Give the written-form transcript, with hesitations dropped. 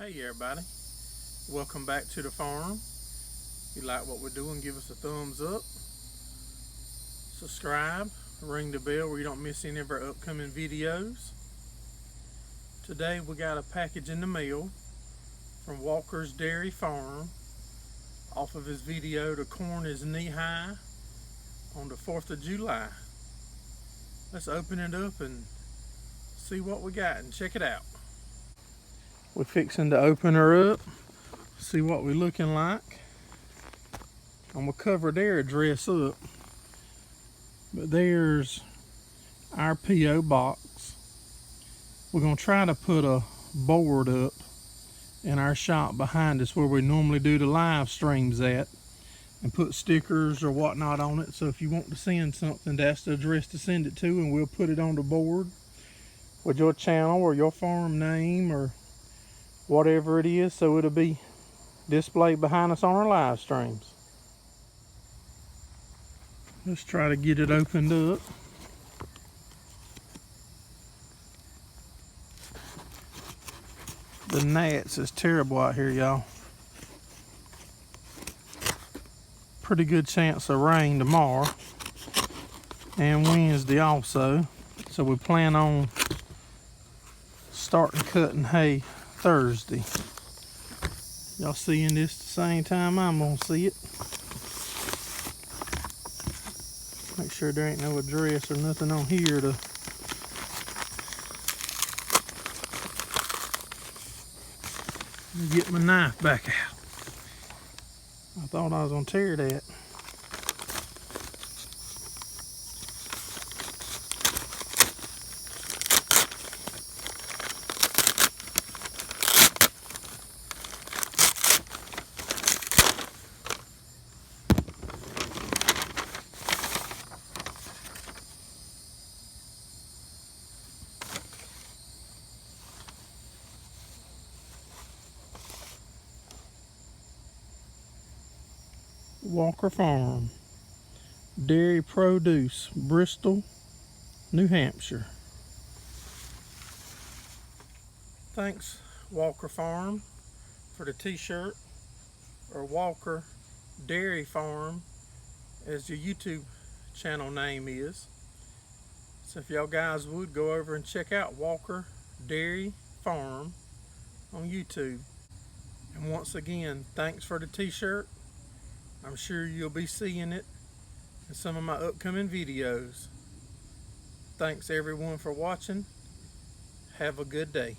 Hey everybody, welcome back to the farm. If you like what we're doing, give us a thumbs up, subscribe, ring the bell where you don't miss any of our upcoming videos. Today we got a package in the mail from Walker's Dairy Farm off of his video "The Corn is Knee High" on the 4th of July. Let's open it up and see what we got and check it out. We're fixing to open her up, see what we're looking like. I'm gonna cover their address up, but there's our P.O. box. We're gonna try to put a board up in our shop behind us where we normally do the live streams at, and put stickers or whatnot on it. So if you want to send something, that's the address to send it to, and we'll put it on the board with your channel or your farm name or whatever it is, so it'll be displayed behind us on our live streams. Let's try to get it opened up. The gnats is terrible out here, y'all. Pretty good chance of rain tomorrow and Wednesday also, so we plan on starting cutting hay Thursday. Y'all seeing this the same time I'm gonna see it. Make sure there ain't no address or nothing on here to get my knife back out. I thought I was gonna tear that. Walker Farm, Dairy Produce, Bristol, New Hampshire. Thanks, Walker Farm, for the t-shirt, or Walker Dairy Farm as your YouTube channel name is. So if y'all guys would go over and check out Walker Dairy Farm on YouTube. And once again, thanks for the t-shirt. I'm sure you'll be seeing it in some of my upcoming videos. Thanks everyone for watching. Have a good day.